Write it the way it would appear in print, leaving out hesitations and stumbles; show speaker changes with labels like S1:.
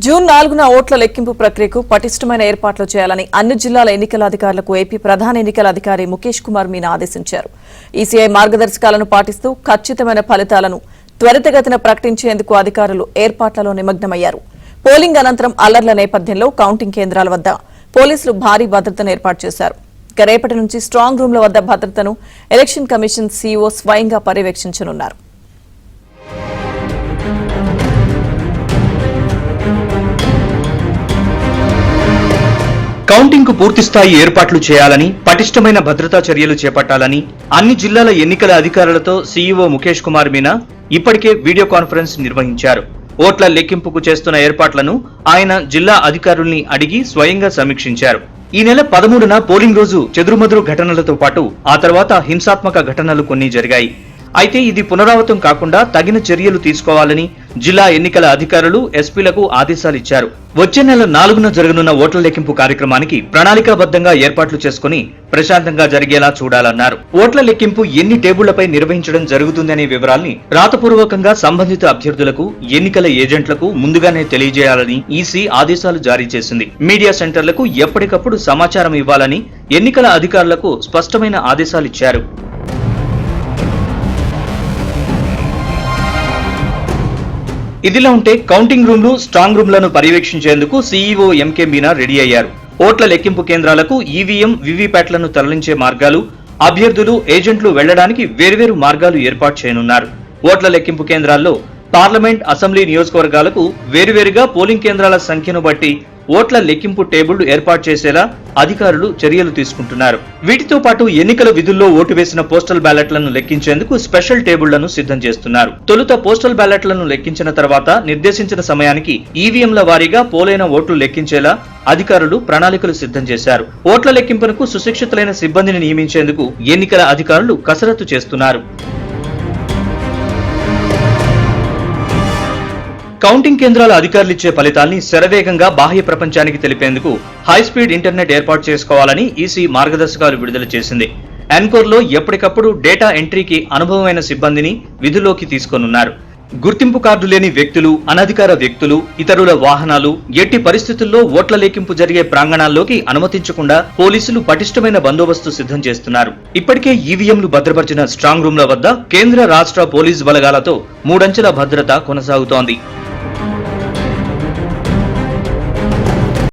S1: June 4న ఓట్ల లెక్కింపు ప్రక్రియకు పటిష్టమైన ఏర్పాట్లు చేయాలని అన్ని జిల్లాల ఎన్నికల అధికారులకు ఏపీ ప్రధాన ఎన్నికల అధికారి ముఖేష్ కుమార్ మీనా ఆదేశించారు. ఈసీఐ మార్గదర్శకాలను పాటిస్తూ ఖచ్చితమైన ఫలితాలను త్వరితగతిన ప్రకటించేందుకు అధికారులు ఏర్పాట్లలో నిమగ్నమయ్యారు. పోలింగ్ అనంతరం అల్లర్ల నేపథ్యంలో కౌంటింగ్ కేంద్రాల వద్ద పోలీసులు భారీ భద్రతను ఏర్పాటు చేశారు. రేపటి నుంచి స్ట్రాంగ్ రూమ్ల వద్ద భద్రతను ఎలక్షన్ కమిషన్ సీఈఓ స్వయంగా పర్యవేక్షించనున్నారు.
S2: కౌంటింగ్ కు పూర్తిస్థాయి ఏర్పాట్లు చేయాలని, పటిష్టమైన భద్రతా చర్యలు చేపట్టాలని అన్ని జిల్లాల ఎన్నికల అధికారులతో సీఈఓ ముఖేష్ కుమార్ మీనా ఇప్పటికే వీడియో కాన్ఫరెన్స్ నిర్వహించారు. ఓట్ల లెక్కింపుకు చేస్తున్న ఏర్పాట్లను ఆయన జిల్లా అధికారుల్ని అడిగి స్వయంగా సమీక్షించారు. ఈ నెల 13న పోలింగ్ రోజు చెదురుమదురు ఘటనలతో పాటు ఆ తర్వాత హింసాత్మక ఘటనలు కొన్ని జరిగాయి. అయితే ఇది పునరావృతం కాకుండా తగిన చర్యలు తీసుకోవాలని జిల్లా ఎన్నికల అధికారులు ఎస్పీలకు ఆదేశాలిచ్చారు. వచ్చే నెల 4న జరగనున్న ఓట్ల లెక్కింపు కార్యక్రమానికి ప్రణాళికాబద్ధంగా ఏర్పాట్లు చేసుకుని ప్రశాంతంగా జరిగేలా చూడాలన్నారు. ఓట్ల లెక్కింపు ఎన్ని టేబుళ్లపై నిర్వహించడం జరుగుతుందనే వివరాల్ని రాతపూర్వకంగా సంబంధిత అభ్యర్థులకు, ఎన్నికల ఏజెంట్లకు ముందుగానే తెలియజేయాలని ఈసీ ఆదేశాలు జారీ చేసింది. మీడియా సెంటర్లకు ఎప్పటికప్పుడు సమాచారం ఇవ్వాలని ఎన్నికల అధికారులకు స్పష్టమైన ఆదేశాలిచ్చారు. ఇదిలా ఉంటే కౌంటింగ్ రూమ్లు, స్ట్రాంగ్ రూమ్లను పర్యవేక్షించేందుకు సీఈఓ ఎంకే మీనా రెడీ అయ్యారు. ఓట్ల లెక్కింపు కేంద్రాలకు ఈవీఎం, వీవీప్యాట్లను తరలించే మార్గాలు, అభ్యర్థులు, ఏజెంట్లు వెళ్లడానికి వేర్వేరు మార్గాలు ఏర్పాటు చేయనున్నారు. ఓట్ల లెక్కింపు కేంద్రాల్లో పార్లమెంట్, అసెంబ్లీ నియోజకవర్గాలకు వేరువేరుగా పోలింగ్ కేంద్రాల సంఖ్యను బట్టి ఓట్ల లెక్కింపు టేబుళ్లు ఏర్పాటు చేసేలా అధికారులు చర్యలు తీసుకుంటున్నారు. వీటితో పాటు ఎన్నికల విధుల్లో ఓటు వేసిన పోస్టల్ బ్యాలెట్లను లెక్కించేందుకు స్పెషల్ టేబుళ్లను సిద్ధం చేస్తున్నారు. తొలుత పోస్టల్ బ్యాలెట్లను లెక్కించిన తర్వాత నిర్దేశించిన సమయానికి ఈవీఎంల వారీగా పోలైన ఓట్లు లెక్కించేలా అధికారులు ప్రణాళికలు సిద్ధం చేశారు. ఓట్ల లెక్కింపునకు సుశిక్షితులైన సిబ్బందిని నియమించేందుకు ఎన్నికల అధికారులు కసరత్తు చేస్తున్నారు. కౌంటింగ్ కేంద్రాల అధికారులు ఇచ్చే ఫలితాల్ని శరవేగంగా బాహ్య ప్రపంచానికి తెలిపేందుకు హైస్పీడ్ ఇంటర్నెట్ ఏర్పాటు చేసుకోవాలని ఈసీ మార్గదర్శకాలు విడుదల చేసింది. ఎన్కోర్లో ఎప్పటికప్పుడు డేటా ఎంట్రీకి అనుభవమైన సిబ్బందిని విధుల్లోకి తీసుకోనున్నారు. గుర్తింపు కార్డు లేని వ్యక్తులు, అనధికార వ్యక్తులు, ఇతరుల వాహనాలు ఎట్టి పరిస్థితుల్లో ఓట్ల లెక్కింపు జరిగే ప్రాంగణాల్లోకి అనుమతించకుండా పోలీసులు పటిష్టమైన బందోబస్తు సిద్ధం చేస్తున్నారు. ఇప్పటికే ఈవీఎంలు భద్రపరిచిన స్ట్రాంగ్ రూమ్ల వద్ద కేంద్ర, రాష్ట్ర పోలీసు బలగాలతో 3 అంచెల భద్రత కొనసాగుతోంది.